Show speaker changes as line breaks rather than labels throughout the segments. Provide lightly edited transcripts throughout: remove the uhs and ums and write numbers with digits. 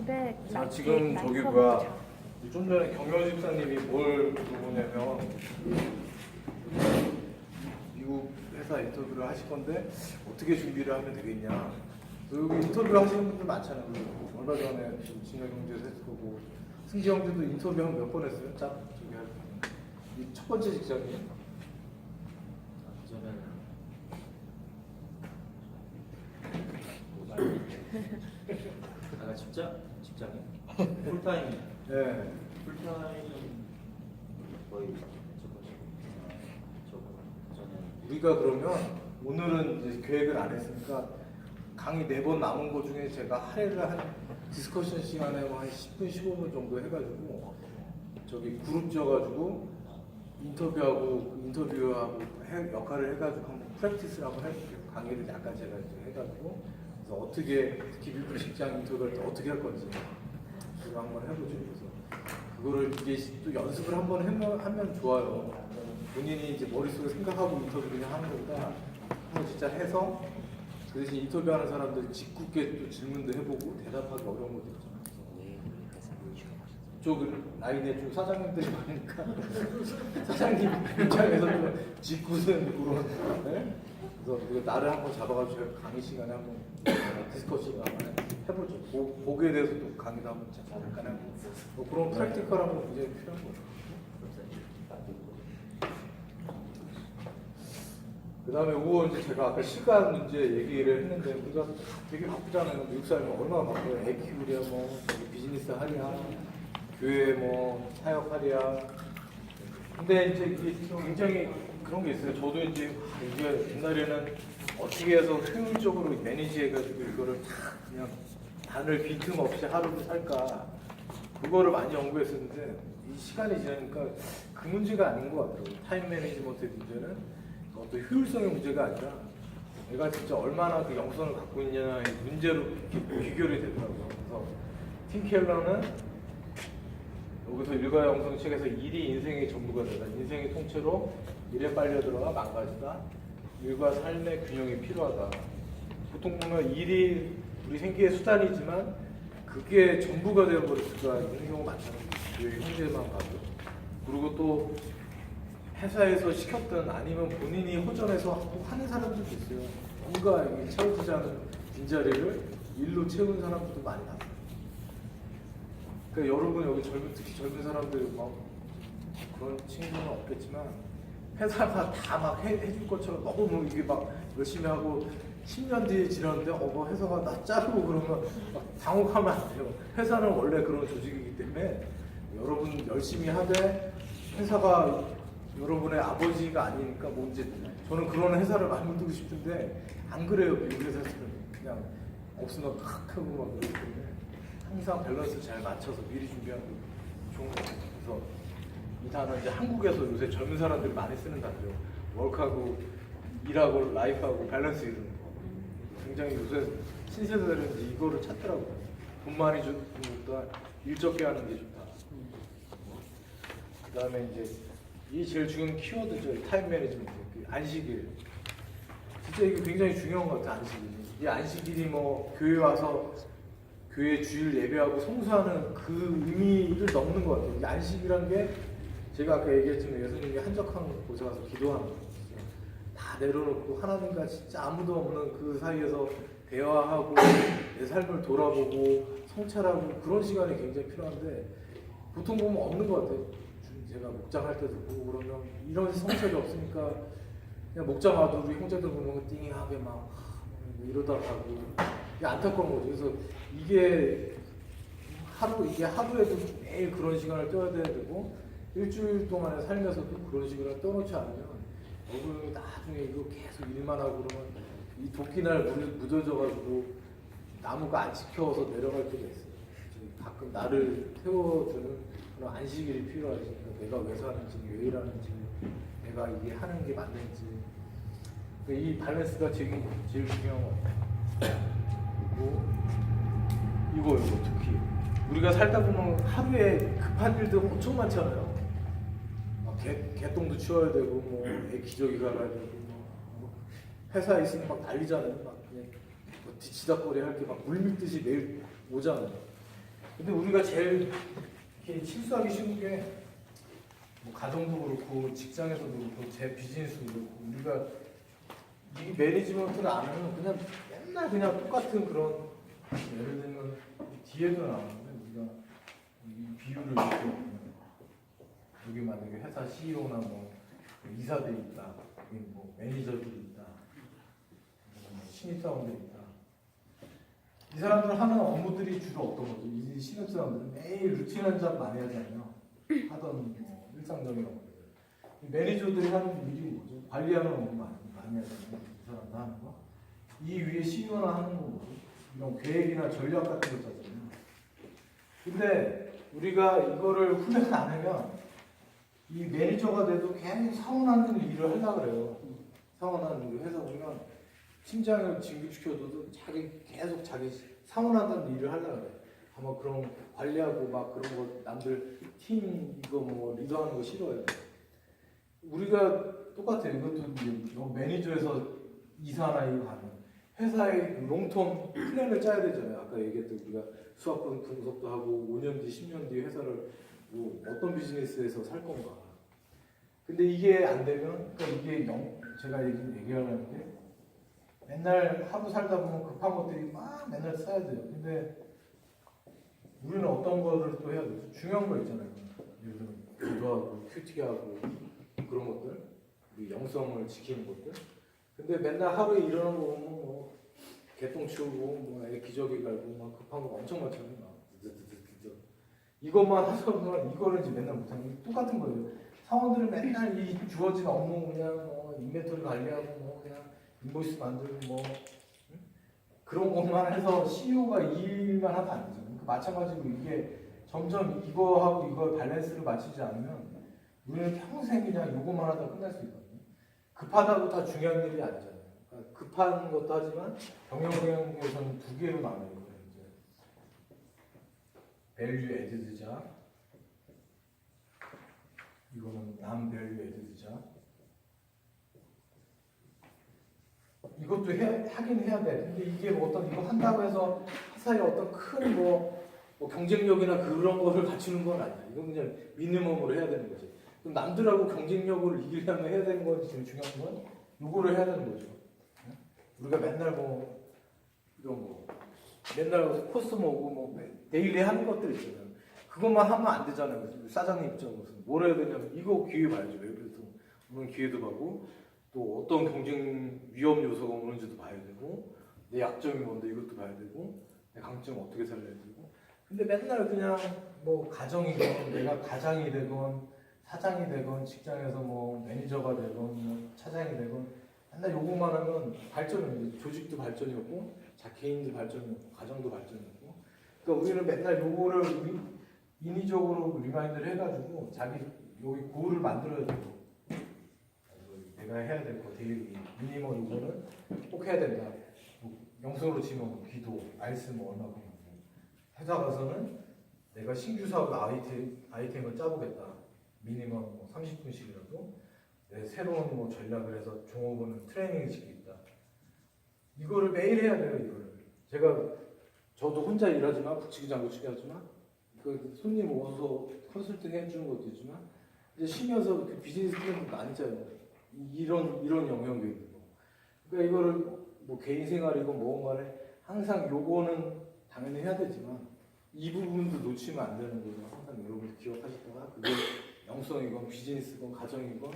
집에
자, 지금 저기 뭐야, 좀 전에 경영 집사님이 뭘 물어보냐면 미국 회사 인터뷰를 하실 건데 어떻게 준비를 하면 되겠냐. 여기 인터뷰 하시는 분들 많잖아요. 얼마 전에 진영경제에서 했을 거고 승지 형제도 인터뷰 한 몇 번 했어요. 짝 저기 이첫 번째 직장이에요.
저는 직장이 풀타임
네.
풀타임 거의 저는
우리가 그러면 오늘은 이제 계획을 안 했으니까 강의 4번 남은 거 중에 제가 할애를 한 디스커션 시간에 한 10분, 15분 정도 해가지고 저기 그룹 지어가지고 인터뷰하고 역할을 해가지고 한번 프랙티스를 한번 해볼게요. 강의를 약간 제가 이제 해가지고 그래서 어떻게 특히 미국 직장 인터뷰할 때 어떻게 할 건지 그거 한번 해보죠. 그래서 그거를 이게 또 연습을 한번 하면 좋아요. 본인이 이제 머릿속에 생각하고 인터뷰 그냥 하는 것보다 한번 진짜 해서 그 대신 인터뷰하는 사람들 짓궂게 또 질문도 해보고 대답하기 어려운 것도 있잖아요. 쪽 라인에 좀 사장님들이 많으니까 사장님 입장에서 좀 짓궂은 그런 네? 그래서 나를 한번 잡아가지고 강의 시간에 한번 디스커션 한번 해보죠. 복에 대해서도 강의도 한번 잠깐 해보고 뭐 그런 프랙티컬한 건 굉장히 필요한 거죠. 그 다음에 5월 이제 제가 아까 시간 문제 얘기를 했는데 우리가 되게 바쁘잖아요. 미국 사람이 얼마나 바빠요. 애 키우랴 뭐 비즈니스 하랴 교회 뭐 사역하랴. 근데 이제 이게 굉장히 그런 게 있어요. 저도 이제 이게 옛날에는 어떻게 해서 효율적으로 매니지해가지고 이거를 다 그냥 단을 빈틈없이 하루를 살까 그거를 많이 연구했었는데 이 시간이 지나니까 그 문제가 아닌 것 같아요. 타임 매니지먼트의 문제는 어떤 효율성의 문제가 아니라 내가 진짜 얼마나 그 영성을 갖고 있냐의 문제로 이렇게 귀결이 되더라고요. 그래서 팀 켈러는 여기서 일과 영성 책에서 일이 인생의 전부가 되다. 인생의 통째로 일에 빨려 들어가 망가지다. 일과 삶의 균형이 필요하다. 보통 보면 일이 우리 생계의 수단이지만 그게 전부가 되어버릴 수가 있는 경우가 많잖아요. 형제만 봐도. 그리고 또 회사에서 시켰던 아니면 본인이 호전해서 하는 사람들도 있어요. 뭔가 채워지지 않은 빈자리를 일로 채운 사람들도 많이 봤어요. 그러니까 여러분 여기 특히 젊은 사람들 막 그런 친구는 없겠지만 회사가 다 막 해줄 것처럼 너무 뭐 이게 막 열심히 하고 10년 뒤에 지났는데 뭐 회사가 나 자르고 그러면 막 당혹하면 안 돼요. 회사는 원래 그런 조직이기 때문에 여러분 열심히 하되 회사가 여러분의 아버지가 아니니까 뭐 이제 저는 그런 회사를 만들고 싶은데 안 그래요. 미국 회사들은 그냥 없으면 칵 하고 막 그러기 때문에 항상 밸런스 잘 맞춰서 미리 준비하는 게 좋은 것 같아요. 그래서 이 단어 이제 한국에서 요새 젊은 사람들이 많이 쓰는 단어죠. 워크하고 일하고 라이프하고 밸런스 이런 거. 굉장히 요새 신세대들은 이제 이거를 찾더라고요. 돈 많이 주는 것보다 일 적게 하는 게 좋다. 그 다음에 이제 이게 제일 중요한 키워드죠. 타임 매니지먼트. 안식일. 진짜 이게 굉장히 중요한 것 같아요. 안식일. 이 안식일이 뭐 교회 와서 교회 주일 예배하고 성수하는 그 의미를 넘는 것 같아요. 이 안식이란 게 제가 아까 얘기했지만 예수님이 한적한 곳에 가서 기도하는 거예요. 다 내려놓고 하나님과 진짜 아무도 없는 그 사이에서 대화하고 내 삶을 돌아보고 성찰하고 그런 시간이 굉장히 필요한데 보통 보면 없는 것 같아요. 제가 목장할 때도 보고 그러면 이런 성찰이 없으니까 그냥 목장 와도 우리 형제들 보면 띵하게 막 이러다 가고 이게 안타까운 거죠. 그래서 이게 하루에도 매일 그런 시간을 떠야 되고 일주일 동안의 삶에서도 그런 시간을 떠놓지 않으면 여러분이 나중에 이거 계속 일만 하고 그러면 이 도끼날 묻어져가지고 나무가 안 지켜서 내려갈 때가 있어요. 가끔 나를 태워주는 그런 안식일이 필요하지. 내가 왜 사는지, 왜 일하는지, 내가 이게 하는 게 맞는지. 이 밸런스가 제일 중요한 것 같아요. 그리고 이거 특히 우리가 살다 보면 하루에 급한 일도 엄청 많잖아요. 막 개똥도 치워야 되고, 뭐 애 기저귀 갈아야 되고, 뭐 회사에 있으면 막 난리잖아요. 막 그냥 뭐 뒤치다거리 할 게 막 물밀듯이 매일 오잖아요. 근데 우리가 제일 이렇게 실수하기 쉬운 게 뭐 가정도 그렇고 직장에서도 그렇고 제 비즈니스도 그렇고 우리가 이 매니지먼트를 안 하면 그냥 맨날 그냥 똑같은 그런 예를 들면 뒤에도 나오는데 우리가 이 비율을 이렇게 보면 여기 만약에 회사 CEO나 뭐 이사들이 있다, 여기 뭐 매니저들이 있다, 뭐 신입사원들이 있다. 이 사람들 하는 업무들이 주로 어떤 거죠? 이 신입사원들은 매일 루틴한 잡 많이 하잖아요. 하던 뭐 일상적인 업무들. 이 매니저들이 하는 일이 뭐죠? 관리하는 업무 많이 하잖아요. 이 사람들 하는 거. 이 위에 CEO나 하는 거 뭐죠? 이런 계획이나 전략 같은 거 있잖아요. 근데 우리가 이거를 훈련 안 하면 이 매니저가 돼도 계속 사원하는 일을 하려고 그래요. 사원하는 일 회사 보면 팀장을 진급시켜줘도 계속 자기 사원하는 일을 하려고 그래. 아마 그런 관리하고 막 그런 거 남들 팀 이거 뭐 리더하는 거 싫어해요. 우리가 똑같아요. 이것도 이제 매니저에서 이사나 이거 가면 회사의 롱텀 플랜을 짜야 되잖아요. 아까 얘기했던 우리가 수학 분석도 하고 5년 뒤, 10년 뒤 회사를 뭐 어떤 비즈니스에서 살 건가. 근데 이게 안 되면 그러니까 이게 제가 얘기하려는 게 맨날 하루 살다 보면 급한 것들이 막 맨날 써야 돼요. 근데 우리는 어떤 거를 또 해야 되죠? 중요한 거 있잖아요. 예를 들면 기도하고 큐티하고 그런 것들, 우리 영성을 지키는 것들. 근데 맨날 하루에 일어나는 거 보면 뭐 개똥 치우고 뭐 애 기저귀 갈고 막 급한 거 엄청 많잖아요. 막 이것만 하다 보면 이거를 이제 맨날 못하는 게 똑같은 거예요. 사원들은 맨날 이 주어진 업무 그냥 뭐 인벤토리 관리하고 뭐 그냥 인보이스 만들고 뭐 그런 것만 해서 CEO가 이 일만 하면 안 되죠. 마찬가지로 이게 점점 이거하고 이거 밸런스를 맞추지 않으면 우리는 평생 그냥 이것만 하다 끝날 수 있거든요. 급하다고 다 중요한 일이 아니잖아요. 그러니까 급한 것도 하지만 경영에서는 두 개로 나눠요. 이제 밸류 애드드자, 이거는 남 밸류 애드드자. 이것도 하긴 해야 돼. 근데 이게 뭐 어떤 이거 한다고 해서 회사에 어떤 큰 뭐 경쟁력이나 그런 거를 갖추는 건 아니야. 이건 그냥 미니멈으로 해야 되는 거지. 그럼 남들하고 경쟁력을 이기려면 해야 되는 건 지금 중요한 건 요거를 해야 되는 거죠. 우리가 맨날 뭐 이런 거 맨날 코스모고 뭐 데일리 하는 것들 있잖아요. 그것만 하면 안 되잖아요. 사장님 입장으로서 뭘 해야 되냐면 이거 기회 봐야죠. 외부에서 오는 기회도 보고 또 어떤 경쟁 위험 요소가 오는지도 봐야 되고 내 약점이 뭔데 이것도 봐야 되고 내 강점 어떻게 살려야 되고. 근데 맨날 그냥 뭐 가정이건 내가 가장이 되건 사장이 되건 직장에서 뭐 매니저가 되건 뭐 차장이 되건 맨날 요것만 하면 발전이 없는 조직도 발전이 없고 개인도 발전이 없고 가정도 발전이 없고. 그러니까 우리는 맨날 요거를 인위적으로 리마인드를 해가지고 자기 여기 고를 만들어야 되고 내가 해야 될 거 데일리 미니멈 요거는 꼭 해야 된다. 뭐 영성으로 치면 뭐 기도, 말씀 뭐 얼마큼 회사 가서는 내가 신규 사업 아이템을 짜보겠다. 미니멈 뭐 30분씩이라도 내 새로운 뭐 전략을 해서 종업원을 트레이닝을 시키겠다. 이거를 매일 해야 돼요. 이거를 저도 혼자 일하지만 북치기 장구치기 하지만 그 손님 오서 컨설팅 해주는 것도 있지만 이제 쉬면서 그 비즈니스 플랜도 많이 짜요. 이런 영역이 있는 거. 그러니까 이거를 뭐 개인 생활이건 뭐건 간에 항상 요거는 당연히 해야 되지만 이 부분도 놓치면 안 되는 거죠. 항상 여러분들 기억하시다가 그게 영성이건 비즈니스건 가정이건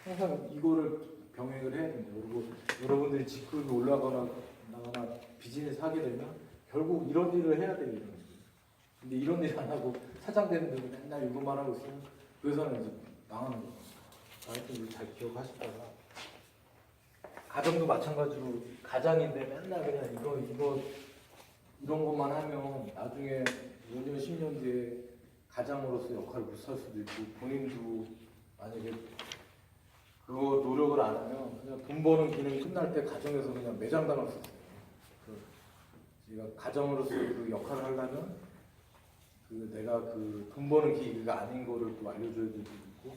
항상 이거를 병행을 해야 됩니다. 그리고 여러분들이 직급이 올라가거나 비즈니스 하게 되면 결국 이런 일을 해야 돼요. 근데 이런 일 안 하고 사장 되는 데도 맨날 이것만 하고 있으면 그 회사는 이제 망하는 거죠. 하여튼 잘 기억하시다가 가정도 마찬가지로 가장인데 맨날 그냥 이거 이런 것만 하면 나중에 5년 10년 뒤에 가장으로서 역할을 못 할 수도 있고 본인도 만약에 그거 노력을 안 하면 그냥 돈 버는 기능이 끝날 때 가정에서 그냥 매장당할 수 있어요. 제가 가정으로서 그 역할을 하려면 내가 그 돈 버는 기회가 아닌 거를 또 알려줘야 될 수도 있고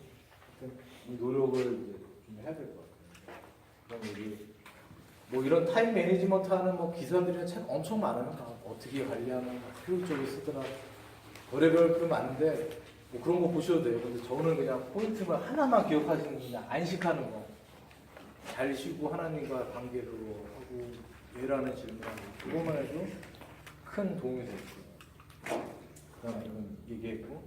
이 노력을 이제 좀 해야 될 것 같아요. 그럼 여기 뭐 이런 타임 매니지먼트 하는 뭐 기사들이 책 엄청 많아요. 어떻게 관리하면 효율적으로 쓰더라. 별의별 게 많은데 뭐 그런 거 보셔도 돼요. 근데 저는 그냥 포인트만 하나만 기억하시는 게 그냥 안식하는 거. 잘 쉬고 하나님과 관계 그거 하고 왜라는 질문하고 그거만 해도 큰 도움이 될 거예요. 그다음에 이건 얘기했고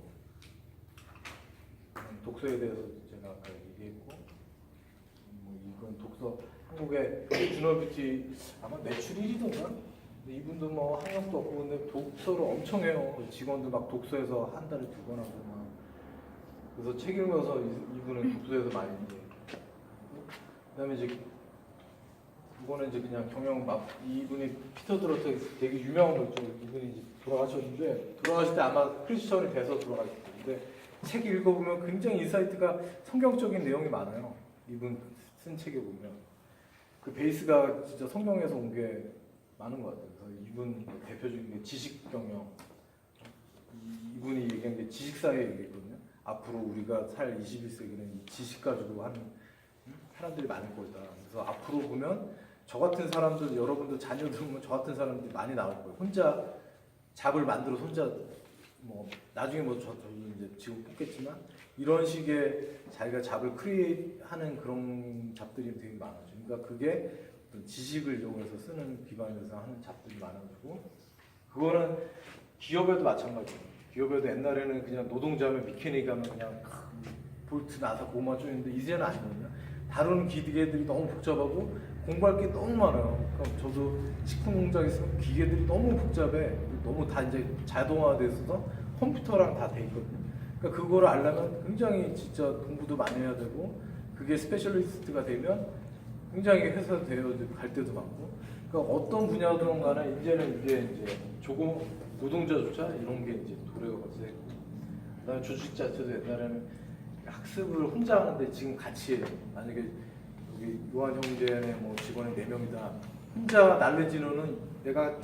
독서에 대해서 제가 아까 얘기했고 뭐 이건 독서 한국의 준호뷰티 아마 매출 1위던가? 이분도 뭐 학력도 없고 근데 독서를 엄청 해요. 직원들 막 독서에서 한 달에 2권 하고 막 그래서 책 읽어서 이분은 독서에서 많이 이제 그다음에 이제 이거는 이제 그냥 경영 막 이분이 피터 드러트 되게 유명한 거죠. 이분이 이제 돌아가셨는데 돌아가실 때 아마 크리스천이 돼서 돌아가셨는데 책 읽어보면 굉장히 인사이트가 성경적인 내용이 많아요. 이분 쓴 책에 보면 그 베이스가 진짜 성경에서 온 게 많은 것 같아요. 그래서 이분 대표적인 게 지식 경영. 이분이 얘기한 게 지식사회 얘기거든요. 앞으로 우리가 살 21세기는 이 지식 가지고 하는 사람들이 많을 거다. 그래서 앞으로 보면 저 같은 사람들, 여러분들 자녀들 보면 저 같은 사람들이 많이 나올 거예요. 혼자 잡을 만들어서 혼자 뭐 나중에 뭐 저희 이제 지금 뽑겠지만 이런 식의 자기가 잡을 크리에이트하는 그런 잡들이 되게 많아요. 그러니까 그게 어떤 지식을 이용해서 쓰는 기반에서 하는 잡들이 많아지고 그거는 기업에도 마찬가지예요. 기업에도 옛날에는 그냥 노동자면 미케닉 하면 그냥 볼트 나사 고마 쪼이는데 이제는 아니거든요. 다루는 기계들이 너무 복잡하고 공부할 게 너무 많아요. 그럼 저도 식품 공장에 있으면 기계들이 너무 복잡해. 너무 다 이제 자동화돼 있어서 컴퓨터랑 다 돼 있거든요. 그러니까 그거를 알려면 굉장히 진짜 공부도 많이 해야 되고 그게 스페셜리스트가 되면 굉장히 회사 되어 갈 때도 많고 그러니까 어떤 분야든 간에 이제는 이게 이제 조금 노동자조차 이런 게 이제 도래가 벌써 됐고 그다음에 조직 자체도 옛날에는 학습을 혼자 하는데 지금 같이 해요. 만약에 여기 요한 형제네 뭐 직원이 4명이다. 혼자 날래지노는 내가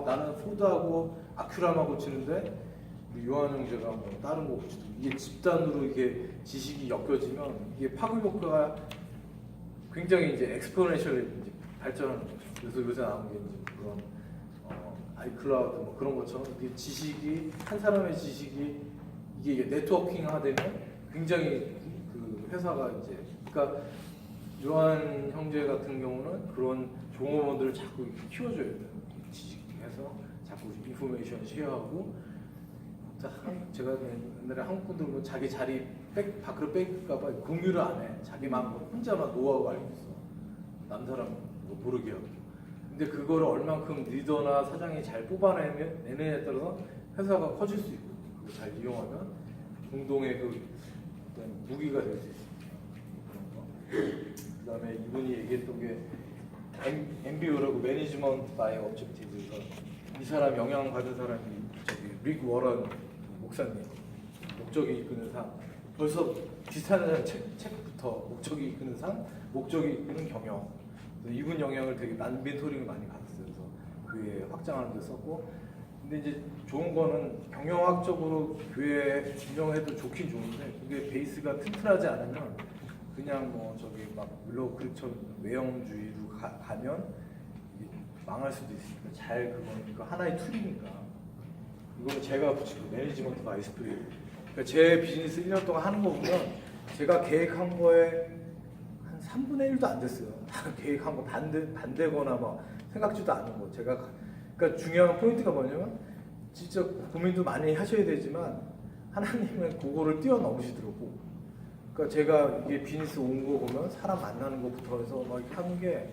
나는 포드하고 아큐라만 고치는데 우리 요한 형제가 뭐 다른 거 고치고 이게 집단으로 이게 지식이 엮여지면 이게 파급 효과가 굉장히 이제 엑스포넨셜 이제 발전하는 거죠. 그래서 요새 나온 게 이제 그런 아이클라우드 뭐 그런 것처럼 이게 지식이 한 사람의 지식이 이게 네트워킹화되면 굉장히 그 회사가 이제 그러니까 요한 형제 같은 경우는 그런 종업원들을 자꾸 키워줘야 돼요. 지식해서 자꾸 인포메이션 쉐어하고 제가 옛날에 한국 분들 보면 자기 자리 밖으로 뺄까봐 공유를 안 해. 자기만 혼자만 노하우 알고 있어. 남 사람 모르게 하고. 근데 그거를 얼만큼 리더나 사장이 잘 뽑아내느냐에 따라서 회사가 커질 수 있고 그걸 잘 이용하면 공동의 그 어떤 무기가 될 수 있습니다. 그다음에 이분이 얘기했던 게 MBO라고 매니지먼트 바이 objective에서 이 사람 영향 받은 사람이 저기 릭 워런 목사님 목적이 이끄는 삶 벌써 비슷한 책부터 목적이 이끄는 삶 목적이 이끄는 경영 이분 영향을 되게 멘토링을 많이 받았어요. 그래서 교회 확장하는 데 썼고 근데 이제 좋은 거는 경영학적으로 교회 운영해도 좋긴 좋은데 그게 베이스가 튼튼하지 않으면 그냥 뭐 저기 막 물로그처럼 외형주의로 가면 망할 수도 있으니까 잘 그거는 이거 하나의 툴이니까 이거는 제가 붙이고 매니지먼트 바이 스프릿 그러니까 제 비즈니스 1년 동안 하는 거 보면 제가 계획한 거에 한 3분의 1도 안 됐어요. 계획한 거 반대거나 막 생각지도 않은 거 제가 그러니까 중요한 포인트가 뭐냐면 진짜 고민도 많이 하셔야 되지만 하나님은 그거를 뛰어넘으시더라고. 그러니까 제가 이게 비즈니스 온 거 보면 사람 만나는 것부터 해서 막 이렇게 하는 게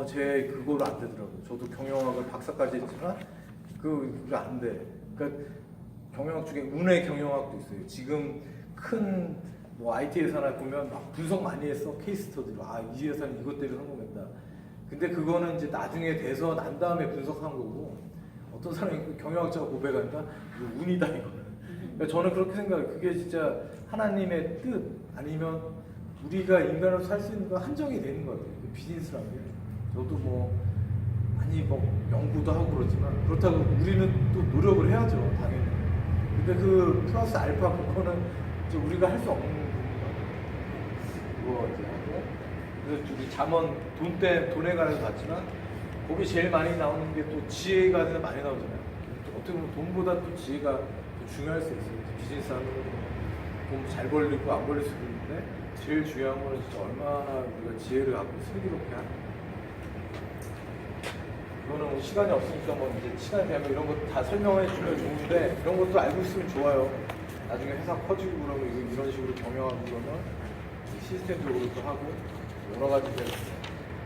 제 그거로 안 되더라고요. 저도 경영학을 박사까지 했지만 그게 안 돼. 그러니까 경영학 중에 운의 경영학도 있어요. 지금 큰 뭐 IT 회사나 보면 막 분석 많이 했어. 케이스 스터디로 이 회사는 이것 때문에 성공했다. 근데 그거는 이제 나중에 돼서 난 다음에 분석한 거고 어떤 사람이 경영학자가 고백하니까 이거 운이다 이거는. 그러니까 저는 그렇게 생각해요. 그게 진짜 하나님의 뜻 아니면 우리가 인간으로 살 수 있는 건 한정이 되는 거예요. 비즈니스라는 게. 저도 뭐 많이 뭐 연구도 하고 그렇지만 그렇다고 우리는 또 노력을 해야죠. 당연히. 근데 그 플러스 알파 그거는 이제 우리가 할 수 없는 부분인 그거 이제 하고 그래서 우리 잠언 돈에 관해서 봤지만 거기 제일 많이 나오는 게 또 지혜가 많이 나오잖아요. 어떻게 보면 돈보다 또 지혜가 더 중요할 수 있어요. 비즈니스 하면 돈 잘 벌리고 안 벌릴 수도 있는데 제일 중요한 거는 진짜 얼마나 우리가 지혜를 갖고 슬기롭게 하는. 이거는 뭐 시간이 없으니까 뭐 이제 시간이 되면 이런 거 다 설명해 주면 좋은데 이런 것도 알고 있으면 좋아요. 나중에 회사 커지고 그러면 이거 이런 식으로 경영하고 그러면 시스템적으로 또 하고 여러 가지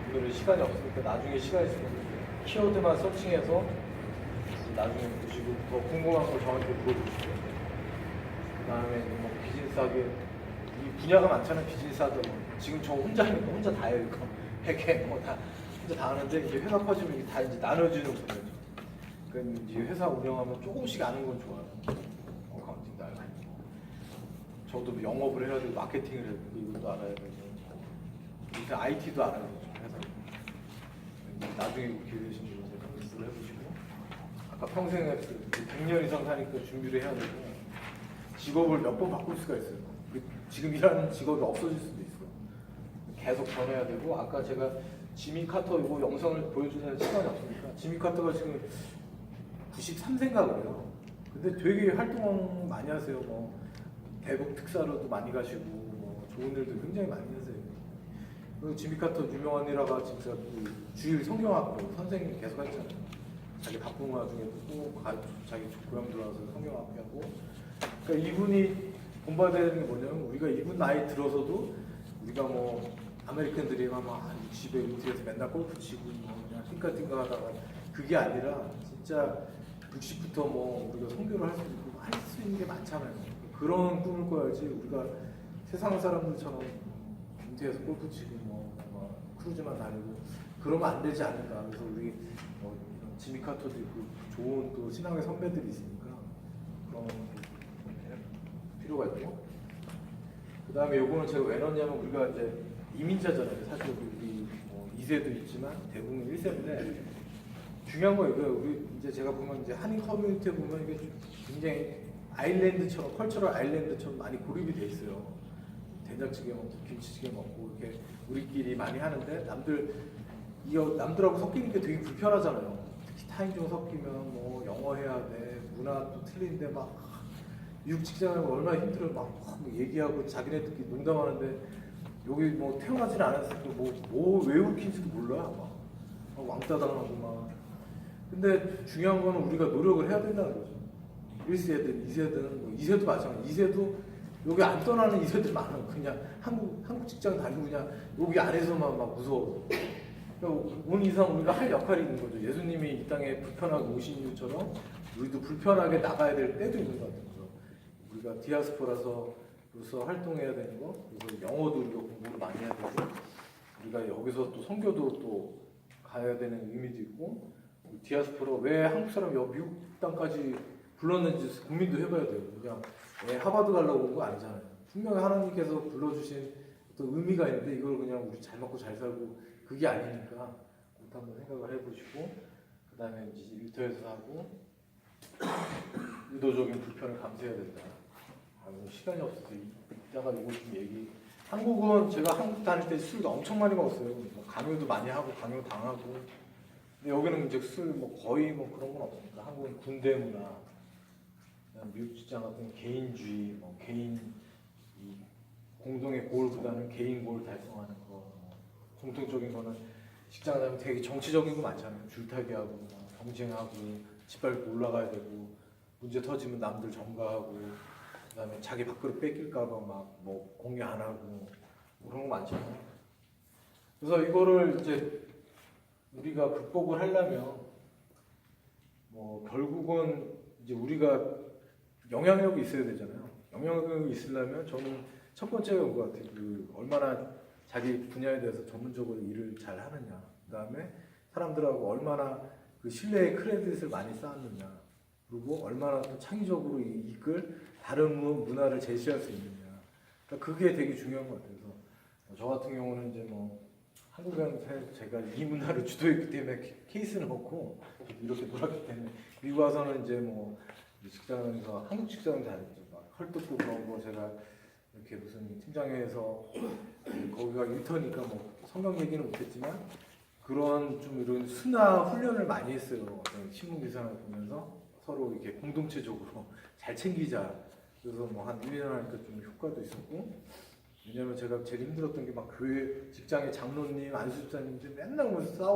오늘은 시간이 없으니까 나중에 시간 있으면 키워드만 서칭해서 나중에 보시고 더 궁금한 거 저한테 물어보시고 그다음에 뭐 비즈니스 하게 이 분야가 많잖아요. 비즈니스 하다 뭐 지금 저 혼자 하니까 혼자 다 해요. 이거 회계 뭐다 혼자 다 하는데 이제 회사 커지면 이게 다 이제 나눠지는 거예요. 그러니까 이제 회사 운영하면 조금씩 아는 건 좋아요. 어카운팅도 알고 저도 뭐 영업을 해야 되고 마케팅을 해야 되고 이것도 알아야 되고 요새 IT도 알아야 되죠. 회사 나중에 기회 되시면 공부를 해보시고 아까 평생에 100년 이상 사니까 준비를 해야 되고 직업을 몇 번 바꿀 수가 있어요. 지금 일하는 직업이 없어질 수도 있어요. 계속 변해야 되고 아까 제가 지미 카터 이거 영상을 보여주는 시간이 없으니까 지미 카터가 지금 93세인가 그래요. 근데 되게 활동 많이 하세요. 뭐 대북 특사로도 많이 가시고 뭐 좋은 일도 굉장히 많이 하세요. 그 지미 카터 유명한 일화가 진짜 그 주일 성경학교 선생님 계속 했잖아요. 자기 바쁜 와중에도 꼭 자기 고향 들어와서 성경학교 하고. 그러니까 이분이 본받아야 되는 게 뭐냐면 우리가 이분 나이 들어서도 우리가 뭐 아메리칸들이 막 60에 은퇴해서 맨날 골프 치고 뭐 그냥 띵까띵까 하다가 그게 아니라 진짜 60부터 뭐 우리가 선교를 할 수 있고 할 수 있는 게 많잖아요. 그런 꿈을 꿔야지 우리가 세상 사람들처럼 은퇴해서 골프 치고 뭐 크루즈만 다니고 그러면 안 되지 않을까. 그래서 우리 뭐 지미 카터도 있고 좋은 또 신앙의 선배들이 있으니까 그런 필요가 있고 그 다음에 요거는 제가 왜 넣냐면 우리가 이제 이민자잖아요. 사실 우리 뭐 2세도 있지만 대부분 1세인데 중요한 거 이거예요. 우리 이제 제가 보면 이제 한인 커뮤니티에 보면 이게 굉장히 아일랜드처럼 컬처럴 아일랜드처럼 많이 고립이 돼 있어요. 된장찌개 먹고 김치찌개 먹고 이렇게 우리끼리 많이 하는데 남들하고 섞이는 게 되게 불편하잖아요. 특히 타인종 섞이면 뭐 영어 해야 돼, 문화도 틀린데 막 미국 직장을 얼마나 힘들어 막 얘기하고 자기네들끼리 농담하는데 여기 뭐 태어나지는 않았으니까 왜 웃긴지도 몰라 막 왕따 당하고 막. 근데 중요한 거는 우리가 노력을 해야 된다는 거죠. 1세든 2세든 뭐 2세도 마찬가지. 2세도 여기 안 떠나는 2세들 많아요. 그냥 한국 직장 다니고 그냥 여기 안에서만 막 무서워. 그러니까 온 이상 우리가 할 역할이 있는 거죠. 예수님이 이 땅에 불편하게 오신 이유처럼 우리도 불편하게 나가야 될 때도 있는 것 같아요. 우리가 디아스포라서 활동해야 되는 거, 그래서 영어도 우리가 공부를 많이 해야 되고, 우리가 여기서 또 선교도 또 가야 되는 의미도 있고, 디아스포라 왜 한국 사람이 미국 땅까지 불렀는지 고민도 해봐야 돼요. 그냥 왜 하버드 가려고 온 거 아니잖아요. 분명히 하나님께서 불러주신 어떤 의미가 있는데 이걸 그냥 우리 잘 먹고 잘 살고 그게 아니니까 그것도 한번 생각을 해보시고, 그 다음에 이제 일터에서 하고 의도적인 불편을 감수해야 된다. 시간이 없어서 이따가 이거 좀 얘기. 한국은 제가 한국 다닐 때 술 엄청 많이 먹었어요. 뭐 강요도 많이 하고 강요 당하고. 근데 여기는 이제 술 뭐 거의 뭐 그런 건 없으니까 한국은 군대 문화, 미국 직장 같은 개인주의, 뭐 개인 이 공동의 골보다는 개인 골 달성하는 거. 공통적인 거는 직장 다니면 되게 정치적인 거 많잖아요. 줄타기 하고 경쟁하고 짓밟고 올라가야 되고 문제 터지면 남들 전가하고. 그다음에 자기 밥그릇 뺏길까봐 막 뭐 공개 안 하고 뭐 그런 거 많잖아요. 그래서 이거를 이제 우리가 극복을 하려면 뭐 결국은 이제 우리가 영향력이 있어야 되잖아요. 영향력이 있으려면 저는 첫 번째가 그거 같아요. 그 얼마나 자기 분야에 대해서 전문적으로 일을 잘 하느냐. 그다음에 사람들하고 얼마나 그 신뢰의 크레딧을 많이 쌓았느냐. 그리고 얼마나 또 창의적으로 이끌 다른 문화를 제시할 수 있느냐. 그러니까 그게 되게 중요한 것 같아요. 그래서 저 같은 경우는 이제 뭐 한국에는 제가 이 문화를 주도했기 때문에 케이스는 없고 이렇게 놀았기 때문에 미국 와서는 이제 뭐 직장에서 한국 직장을 다녔죠. 막 헐뜯고 그런 거 제가 이렇게 무슨 팀장회에서 거기가 인턴이니까 뭐 성경 얘기는 못했지만 그런 좀 이런 순화 훈련을 많이 했어요. 신문 기사를 보면서 서로 이렇게 공동체적으로 잘 챙기자. 그래서 뭐 한 1년 하니까 좀 효과도 있었고. 왜냐면 제가 제일 힘들었던 게 막 교회 직장의 장로님, 안수집사님들 맨날 오면서 싸우